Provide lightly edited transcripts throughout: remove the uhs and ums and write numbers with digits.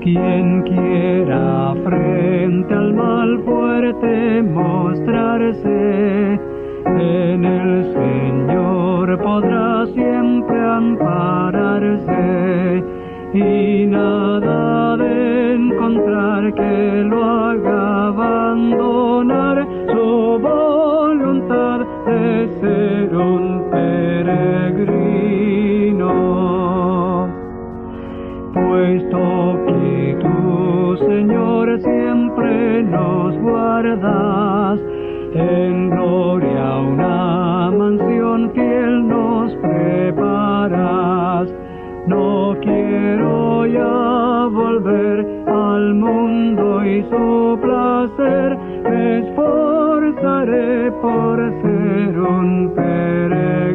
Quien quiera frente al mal fuerte mostrarse, en el Señor podrá siempre ampararse, y nada de encontrar que lo haga abandonar su voluntad de ser un peregrino. Puesto que tú, Señor, siempre nos guardas, en gloria una mansión fiel nos preparas. No quiero ya volver al mundo y su placer, me esforzaré por ser un peregrino.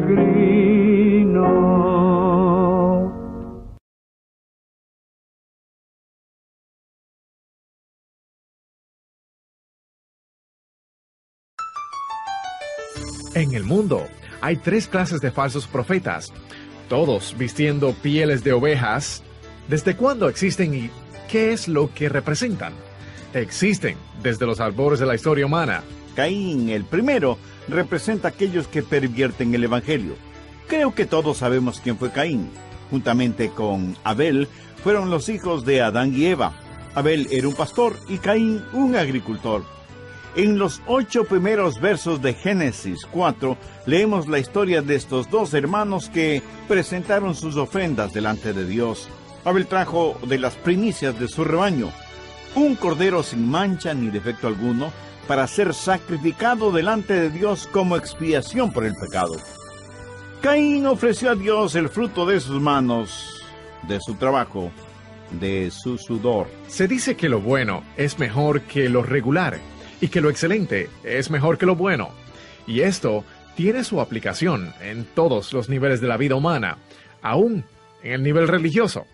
En el mundo hay 3 clases de falsos profetas, todos vistiendo pieles de ovejas. ¿Desde cuándo existen y qué es lo que representan? Existen desde los albores de la historia humana. Caín, el primero, representa a aquellos que pervierten el Evangelio. Creo que todos sabemos quién fue Caín. Juntamente con Abel, fueron los hijos de Adán y Eva. Abel era un pastor y Caín un agricultor. En los 8 primeros versos de Génesis 4, leemos la historia de estos 2 hermanos que presentaron sus ofrendas delante de Dios. Abel trajo de las primicias de su rebaño un cordero sin mancha ni defecto alguno, para ser sacrificado delante de Dios como expiación por el pecado. Caín ofreció a Dios el fruto de sus manos, de su trabajo, de su sudor. Se dice que lo bueno es mejor que lo regular, y que lo excelente es mejor que lo bueno. Y esto tiene su aplicación en todos los niveles de la vida humana, aún en el nivel religioso.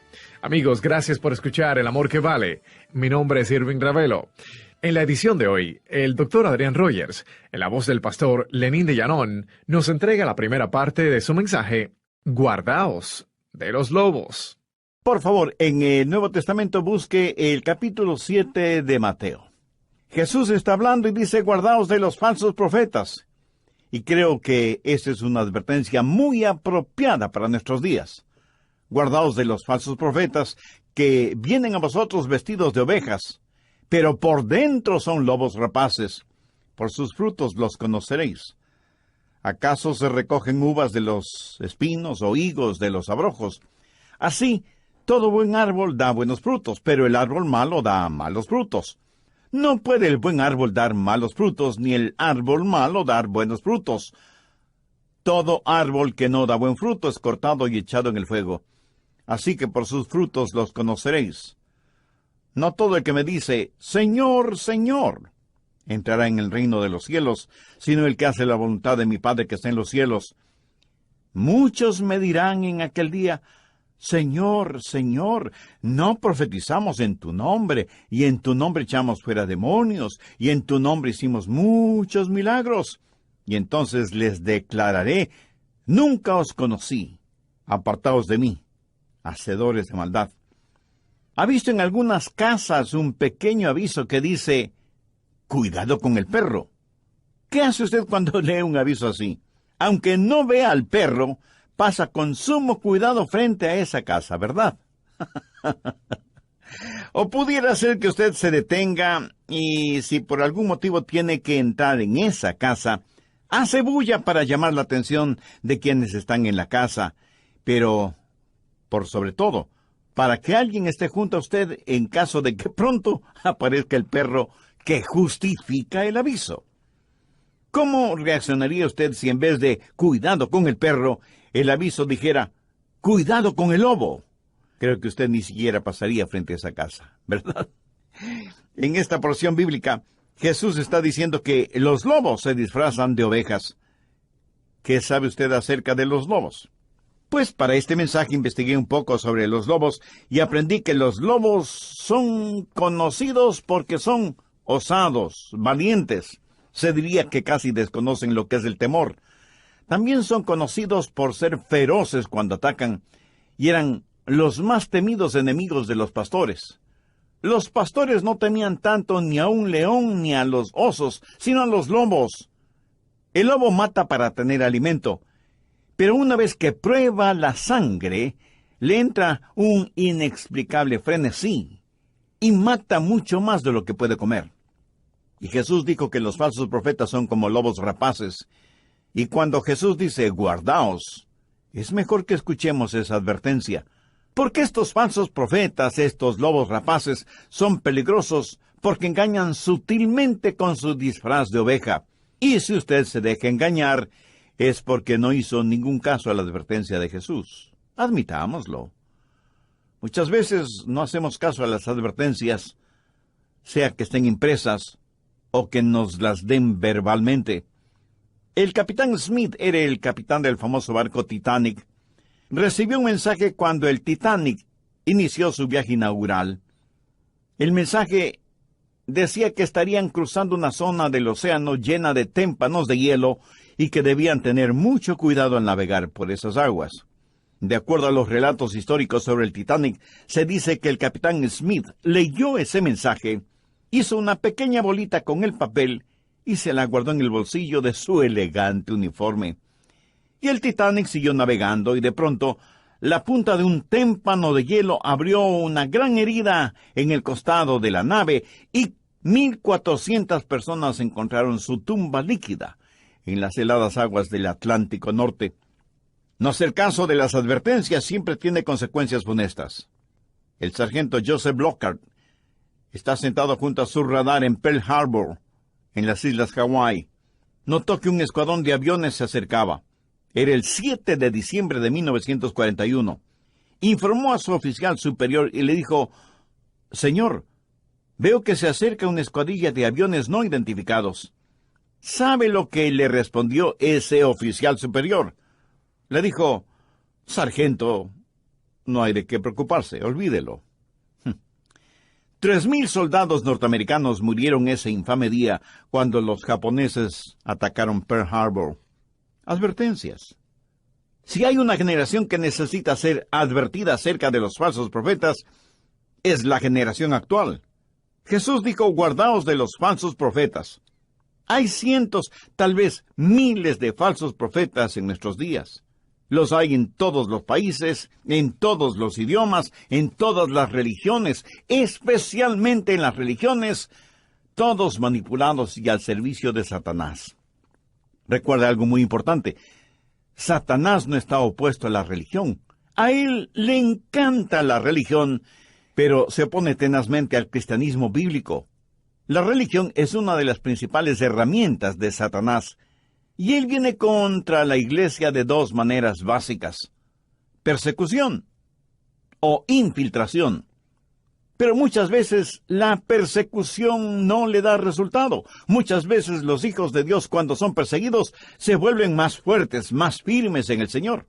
Amigos, gracias por escuchar El Amor que Vale. Mi nombre es Irving Ravelo. En la edición de hoy, el Dr. Adrián Rogers, en la voz del pastor Lenín de Llanón, nos entrega la primera parte de su mensaje, Guardaos de los lobos. Por favor, en el Nuevo Testamento busque el capítulo 7 de Mateo. Jesús está hablando y dice, guardaos de los falsos profetas. Y creo que esa es una advertencia muy apropiada para nuestros días. Guardaos de los falsos profetas que vienen a vosotros vestidos de ovejas, pero por dentro son lobos rapaces. Por sus frutos los conoceréis. ¿Acaso se recogen uvas de los espinos o higos de los abrojos? Así, todo buen árbol da buenos frutos, pero el árbol malo da malos frutos. No puede el buen árbol dar malos frutos, ni el árbol malo dar buenos frutos. Todo árbol que no da buen fruto es cortado y echado en el fuego. Así que por sus frutos los conoceréis. No todo el que me dice, Señor, Señor, entrará en el reino de los cielos, sino el que hace la voluntad de mi Padre que está en los cielos. Muchos me dirán en aquel día, Señor, Señor, ¿no profetizamos en tu nombre, y en tu nombre echamos fuera demonios, y en tu nombre hicimos muchos milagros? Y entonces les declararé, nunca os conocí, apartaos de mí, hacedores de maldad. ¿Ha visto en algunas casas un pequeño aviso que dice, cuidado con el perro? ¿Qué hace usted cuando lee un aviso así? Aunque no vea al perro, pasa con sumo cuidado frente a esa casa, ¿verdad? O pudiera ser que usted se detenga y si por algún motivo tiene que entrar en esa casa, hace bulla para llamar la atención de quienes están en la casa, pero, por sobre todo, para que alguien esté junto a usted en caso de que pronto aparezca el perro que justifica el aviso. ¿Cómo reaccionaría usted si en vez de cuidado con el perro, el aviso dijera, cuidado con el lobo? Creo que usted ni siquiera pasaría frente a esa casa, ¿verdad? En esta porción bíblica, Jesús está diciendo que los lobos se disfrazan de ovejas. ¿Qué sabe usted acerca de los lobos? Pues para este mensaje investigué un poco sobre los lobos y aprendí que los lobos son conocidos porque son osados, valientes. Se diría que casi desconocen lo que es el temor. También son conocidos por ser feroces cuando atacan, y eran los más temidos enemigos de los pastores. Los pastores no temían tanto ni a un león ni a los osos, sino a los lobos. El lobo mata para tener alimento, pero una vez que prueba la sangre, le entra un inexplicable frenesí y mata mucho más de lo que puede comer. Y Jesús dijo que los falsos profetas son como lobos rapaces. Y cuando Jesús dice, guardaos, es mejor que escuchemos esa advertencia. Porque estos falsos profetas, estos lobos rapaces, son peligrosos porque engañan sutilmente con su disfraz de oveja. Y si usted se deja engañar, es porque no hizo ningún caso a la advertencia de Jesús. Admitámoslo. Muchas veces no hacemos caso a las advertencias, sea que estén impresas o que nos las den verbalmente. El capitán Smith era el capitán del famoso barco Titanic. Recibió un mensaje cuando el Titanic inició su viaje inaugural. El mensaje decía que estarían cruzando una zona del océano llena de témpanos de hielo y que debían tener mucho cuidado al navegar por esas aguas. De acuerdo a los relatos históricos sobre el Titanic, se dice que el capitán Smith leyó ese mensaje, hizo una pequeña bolita con el papel y se la guardó en el bolsillo de su elegante uniforme. Y el Titanic siguió navegando y de pronto la punta de un témpano de hielo abrió una gran herida en el costado de la nave y 1,400 personas encontraron su tumba líquida en las heladas aguas del Atlántico Norte. No hacer caso de las advertencias siempre tiene consecuencias funestas. El sargento Joseph Lockhart está sentado junto a su radar en Pearl Harbor, en las islas Hawái. Notó que un escuadrón de aviones se acercaba. Era el 7 de diciembre de 1941. Informó a su oficial superior y le dijo, «Señor, veo que se acerca una escuadrilla de aviones no identificados». ¿Sabe lo que le respondió ese oficial superior? Le dijo, «Sargento, no hay de qué preocuparse, olvídelo». 3,000 soldados norteamericanos murieron ese infame día cuando los japoneses atacaron Pearl Harbor. Advertencias. Si hay una generación que necesita ser advertida acerca de los falsos profetas, es la generación actual. Jesús dijo, guardaos de los falsos profetas. Hay cientos, tal vez miles de falsos profetas en nuestros días. Los hay en todos los países, en todos los idiomas, en todas las religiones, especialmente en las religiones, todos manipulados y al servicio de Satanás. Recuerda algo muy importante. Satanás no está opuesto a la religión. A él le encanta la religión, pero se opone tenazmente al cristianismo bíblico. La religión es una de las principales herramientas de Satanás, y él viene contra la iglesia de dos maneras básicas: persecución o infiltración. Pero muchas veces la persecución no le da resultado. Muchas veces los hijos de Dios, cuando son perseguidos, se vuelven más fuertes, más firmes en el Señor.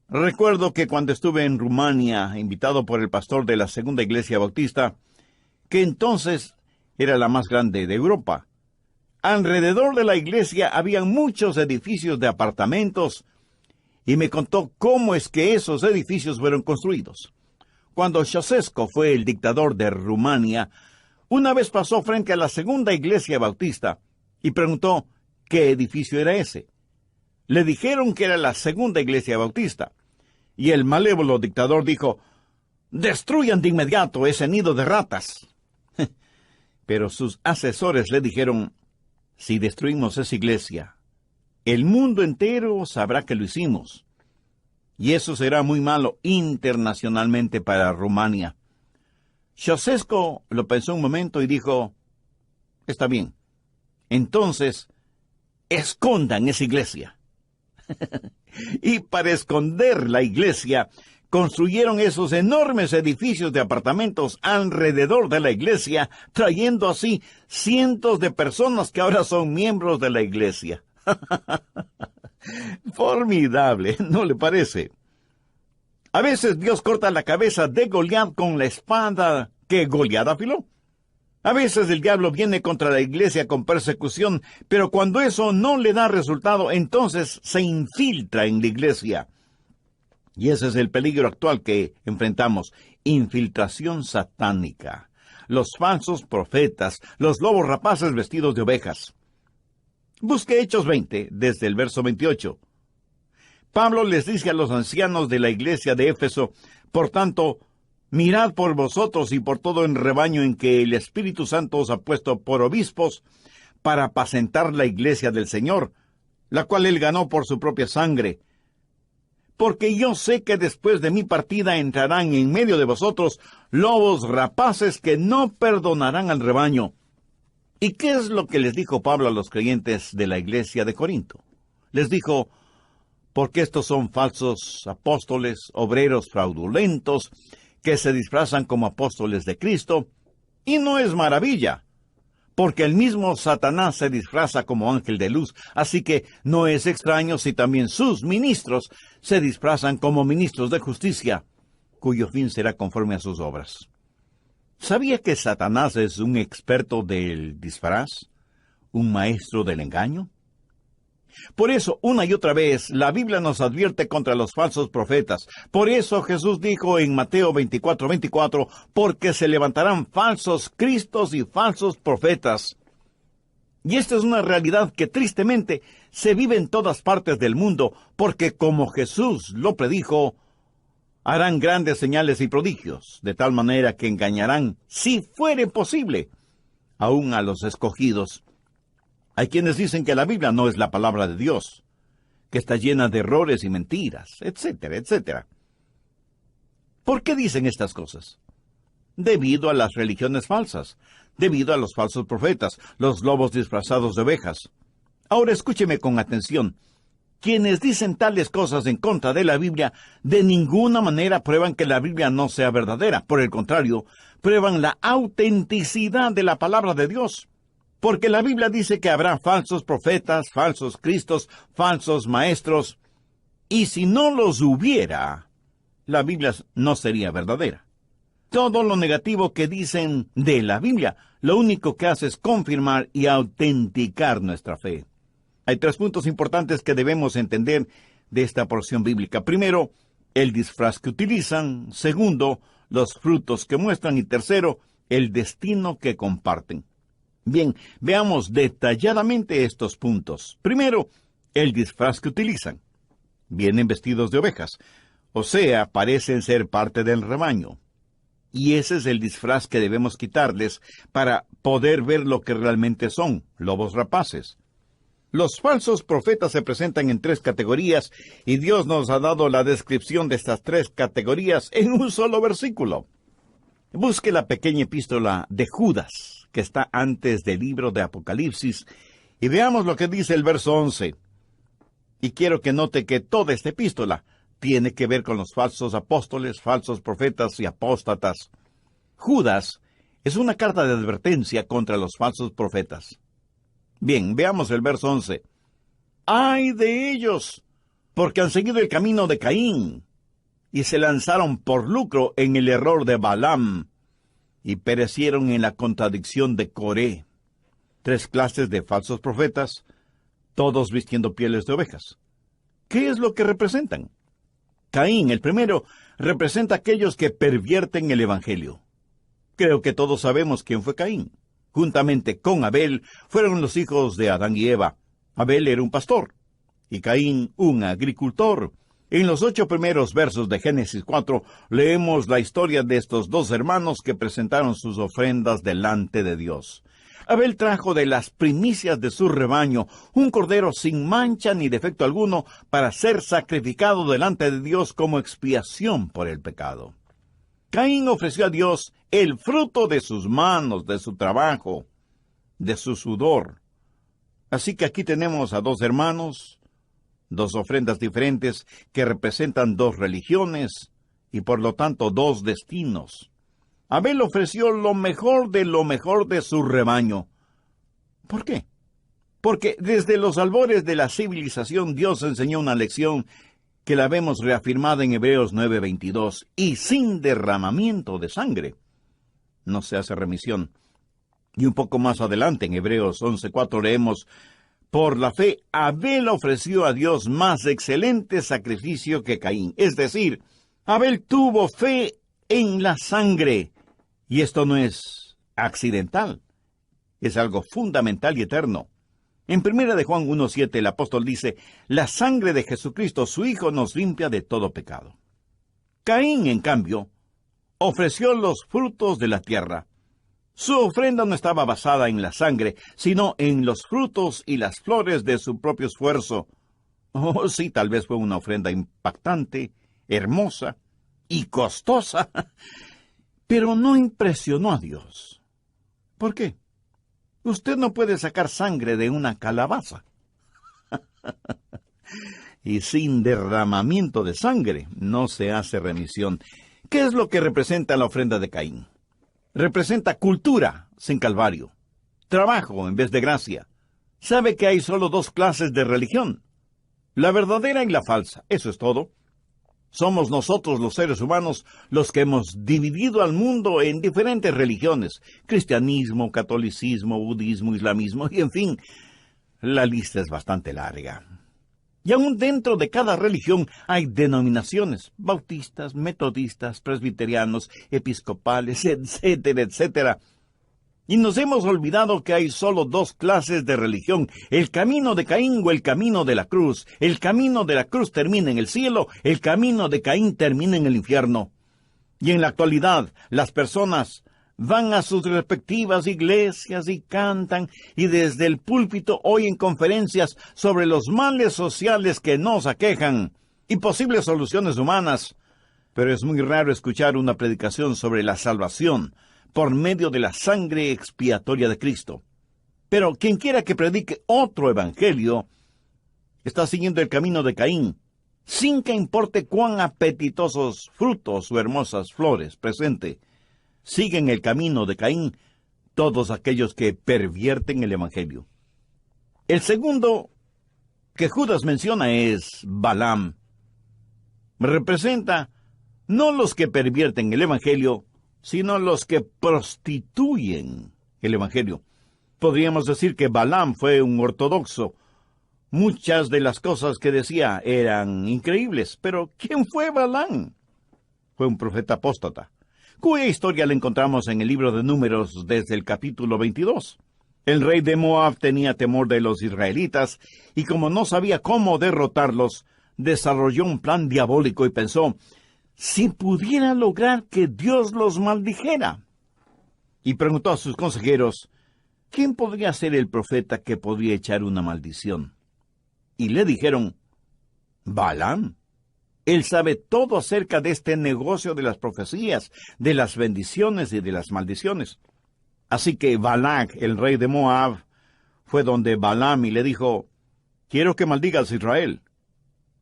Recuerdo que cuando estuve en Rumania, invitado por el pastor de la Segunda Iglesia Bautista, que entonces era la más grande de Europa, alrededor de la iglesia había muchos edificios de apartamentos, y me contó cómo es que esos edificios fueron construidos. Cuando Ceausescu fue el dictador de Rumania, una vez pasó frente a la Segunda Iglesia Bautista y preguntó qué edificio era ese. Le dijeron que era la Segunda Iglesia Bautista, y el malévolo dictador dijo, «Destruyan de inmediato ese nido de ratas». Pero sus asesores le dijeron, «Si destruimos esa iglesia, el mundo entero sabrá que lo hicimos. Y eso será muy malo internacionalmente para Rumania». Ceausescu lo pensó un momento y dijo, «Está bien, entonces, escondan esa iglesia». Y para esconder la iglesia, construyeron esos enormes edificios de apartamentos alrededor de la iglesia, trayendo así cientos de personas que ahora son miembros de la iglesia. Formidable, ¿no le parece? A veces Dios corta la cabeza de Goliat con la espada que Goliat afiló. A veces el diablo viene contra la iglesia con persecución, pero cuando eso no le da resultado, entonces se infiltra en la iglesia. Y ese es el peligro actual que enfrentamos, infiltración satánica. los falsos profetas, los lobos rapaces vestidos de ovejas. Busque Hechos 20, desde el verso 28. Pablo les dice a los ancianos de la iglesia de Éfeso: por tanto, mirad por vosotros y por todo el rebaño en que el Espíritu Santo os ha puesto por obispos, para apacentar la iglesia del Señor, la cual él ganó por su propia sangre. Porque yo sé que después de mi partida entrarán en medio de vosotros lobos rapaces que no perdonarán al rebaño. ¿Y qué es lo que les dijo Pablo a los creyentes de la iglesia de Corinto? Les dijo: porque estos son falsos apóstoles, obreros fraudulentos, que se disfrazan como apóstoles de Cristo, y no es maravilla, porque el mismo Satanás se disfraza como ángel de luz, así que no es extraño si también sus ministros se disfrazan como ministros de justicia, cuyo fin será conforme a sus obras. ¿Sabía que Satanás es un experto del disfraz? ¿Un maestro del engaño? Por eso, una y otra vez, la Biblia nos advierte contra los falsos profetas. Por eso Jesús dijo en Mateo 24:24, porque se levantarán falsos cristos y falsos profetas. Y esta es una realidad que tristemente se vive en todas partes del mundo, porque como Jesús lo predijo, harán grandes señales y prodigios, de tal manera que engañarán, si fuere posible, aún a los escogidos. Hay quienes dicen que la Biblia no es la palabra de Dios, que está llena de errores y mentiras, etcétera, etcétera. ¿Por qué dicen estas cosas? Debido a las religiones falsas, debido a los falsos profetas, los lobos disfrazados de ovejas. Ahora escúcheme con atención. Quienes dicen tales cosas en contra de la Biblia, de ninguna manera prueban que la Biblia no sea verdadera. Por el contrario, prueban la autenticidad de la palabra de Dios. Porque la Biblia dice que habrá falsos profetas, falsos cristos, falsos maestros, y si no los hubiera, la Biblia no sería verdadera. Todo lo negativo que dicen de la Biblia, lo único que hace es confirmar y autenticar nuestra fe. Hay 3 puntos importantes que debemos entender de esta porción bíblica. Primero, el disfraz que utilizan. Segundo, los frutos que muestran. Y tercero, el destino que comparten. Bien, veamos detalladamente estos puntos. Primero, el disfraz que utilizan. Vienen vestidos de ovejas, o sea, parecen ser parte del rebaño. Y ese es el disfraz que debemos quitarles para poder ver lo que realmente son, lobos rapaces. Los falsos profetas se presentan en 3 categorías, y Dios nos ha dado la descripción de estas 3 categorías en un solo versículo. Busque la pequeña epístola de Judas, que está antes del libro de Apocalipsis, y veamos lo que dice el verso 11. Y quiero que note que toda esta epístola tiene que ver con los falsos apóstoles, falsos profetas y apóstatas. Judas es una carta de advertencia contra los falsos profetas. Bien, veamos el verso 11. ¡Ay de ellos! Porque han seguido el camino de Caín, y se lanzaron por lucro en el error de Balaam, y perecieron en la contradicción de Coré. 3 clases de falsos profetas, todos vistiendo pieles de ovejas. ¿Qué es lo que representan? Caín, el primero, representa a aquellos que pervierten el Evangelio. Creo que todos sabemos quién fue Caín. Juntamente con Abel, fueron los hijos de Adán y Eva. Abel era un pastor, y Caín un agricultor. En los 8 primeros versos de Génesis 4, leemos la historia de estos 2 hermanos que presentaron sus ofrendas delante de Dios. Abel trajo de las primicias de su rebaño un cordero sin mancha ni defecto alguno para ser sacrificado delante de Dios como expiación por el pecado. Caín ofreció a Dios el fruto de sus manos, de su trabajo, de su sudor. Así que aquí tenemos a 2 hermanos, 2 ofrendas diferentes que representan 2 religiones y por lo tanto 2 destinos. Abel ofreció lo mejor de su rebaño. ¿Por qué? Porque desde los albores de la civilización Dios enseñó una lección que la vemos reafirmada en Hebreos 9:22, y sin derramamiento de sangre no se hace remisión. Y un poco más adelante en Hebreos 11:4 leemos: por la fe Abel ofreció a Dios más excelente sacrificio que Caín. Es decir, Abel tuvo fe en la sangre. Y esto no es accidental. Es algo fundamental y eterno. En 1 de Juan 1:7 el apóstol dice, la sangre de Jesucristo, su Hijo, nos limpia de todo pecado. Caín, en cambio, ofreció los frutos de la tierra. Su ofrenda no estaba basada en la sangre, sino en los frutos y las flores de su propio esfuerzo. Oh, sí, tal vez fue una ofrenda impactante, hermosa y costosa, pero no impresionó a Dios. ¿Por qué? Usted no puede sacar sangre de una calabaza. Y sin derramamiento de sangre no se hace remisión. ¿Qué es lo que representa la ofrenda de Caín? Representa cultura sin calvario, trabajo en vez de gracia. Sabe que hay solo dos clases de religión, la verdadera y la falsa. Eso es todo. Somos nosotros los seres humanos los que hemos dividido al mundo en diferentes religiones, cristianismo, catolicismo, budismo, islamismo, y en fin, la lista es bastante larga. Y aún dentro de cada religión hay denominaciones, bautistas, metodistas, presbiterianos, episcopales, etcétera, etcétera. Y nos hemos olvidado que hay solo dos clases de religión, el camino de Caín o el camino de la cruz. El camino de la cruz termina en el cielo, el camino de Caín termina en el infierno. Y en la actualidad, las personas van a sus respectivas iglesias y cantan, y desde el púlpito oyen conferencias sobre los males sociales que nos aquejan y posibles soluciones humanas. Pero es muy raro escuchar una predicación sobre la salvación por medio de la sangre expiatoria de Cristo. Pero quien quiera que predique otro evangelio está siguiendo el camino de Caín, sin que importe cuán apetitosos frutos o hermosas flores presente. Siguen el camino de Caín todos aquellos que pervierten el evangelio. El segundo que Judas menciona es Balaam. Representa no los que pervierten el evangelio, sino los que prostituyen el evangelio. Podríamos decir que Balaam fue un ortodoxo. Muchas de las cosas que decía eran increíbles, pero ¿quién fue Balaam? Fue un profeta apóstata, cuya historia la encontramos en el libro de Números desde el capítulo 22. El rey de Moab tenía temor de los israelitas, y como no sabía cómo derrotarlos, desarrolló un plan diabólico y pensó, si pudiera lograr que Dios los maldijera. Y preguntó a sus consejeros, ¿quién podría ser el profeta que podría echar una maldición? Y le dijeron, Balaam. Él sabe todo acerca de este negocio de las profecías, de las bendiciones y de las maldiciones. Así que Balac, el rey de Moab, fue donde Balaam y le dijo, quiero que maldigas a Israel.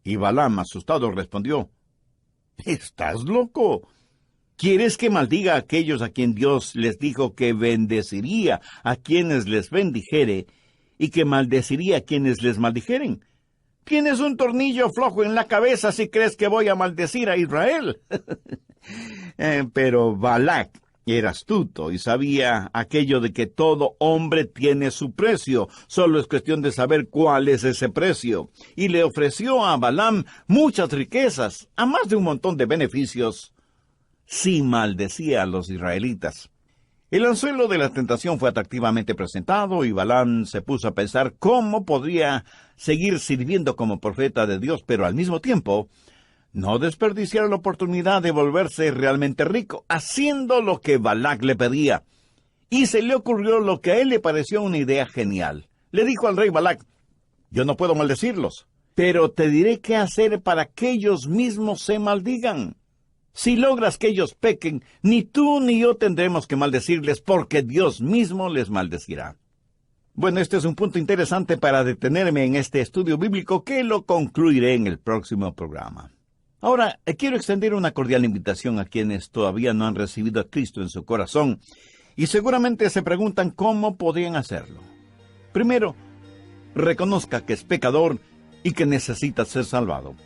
Y Balaam, asustado, respondió, ¿estás loco? ¿Quieres que maldiga a aquellos a quien Dios les dijo que bendeciría a quienes les bendijere y que maldeciría a quienes les maldijeren? Tienes un tornillo flojo en la cabeza si crees que voy a maldecir a Israel. Pero Balac era astuto y sabía aquello de que todo hombre tiene su precio. Solo es cuestión de saber cuál es ese precio. Y le ofreció a Balaam muchas riquezas, a más de un montón de beneficios, si maldecía a los israelitas. El anzuelo de la tentación fue atractivamente presentado y Balaam se puso a pensar cómo podría seguir sirviendo como profeta de Dios, pero al mismo tiempo no desperdiciar la oportunidad de volverse realmente rico, haciendo lo que Balac le pedía. Y se le ocurrió lo que a él le pareció una idea genial. Le dijo al rey Balac, yo no puedo maldecirlos, pero te diré qué hacer para que ellos mismos se maldigan. Si logras que ellos pequen, ni tú ni yo tendremos que maldecirles, porque Dios mismo les maldecirá. Bueno, este es un punto interesante para detenerme en este estudio bíblico, que lo concluiré en el próximo programa. Ahora, quiero extender una cordial invitación a quienes todavía no han recibido a Cristo en su corazón, y seguramente se preguntan cómo podrían hacerlo. Primero, reconozca que es pecador y que necesita ser salvado.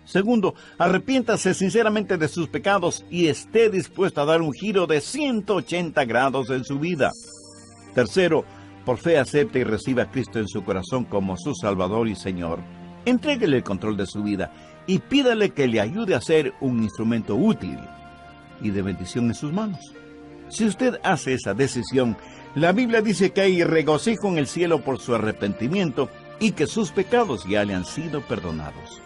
Segundo, arrepiéntase sinceramente de sus pecados y esté dispuesto a dar un giro de 180 grados en su vida. Tercero, por fe acepte y reciba a Cristo en su corazón como su Salvador y Señor. Entréguele el control de su vida y pídale que le ayude a ser un instrumento útil y de bendición en sus manos. Si usted hace esa decisión, la Biblia dice que hay regocijo en el cielo por su arrepentimiento y que sus pecados ya le han sido perdonados.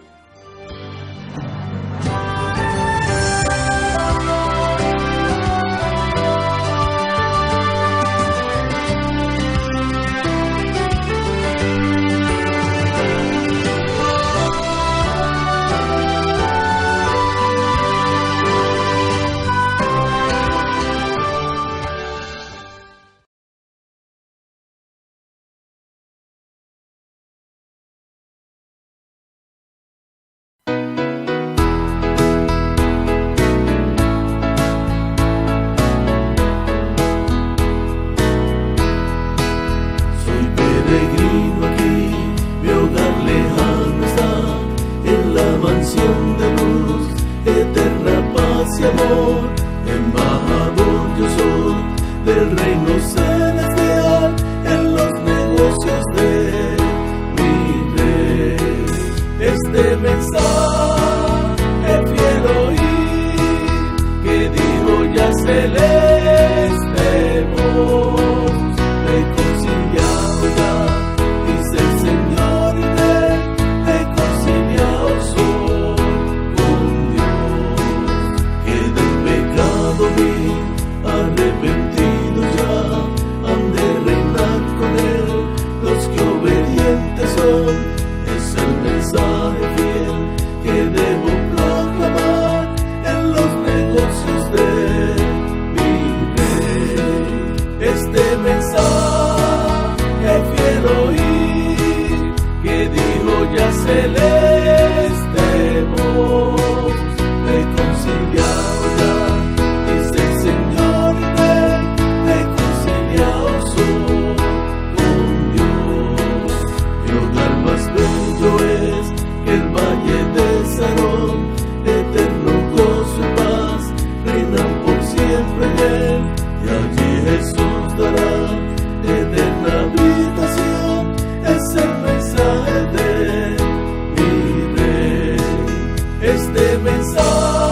Este mensaje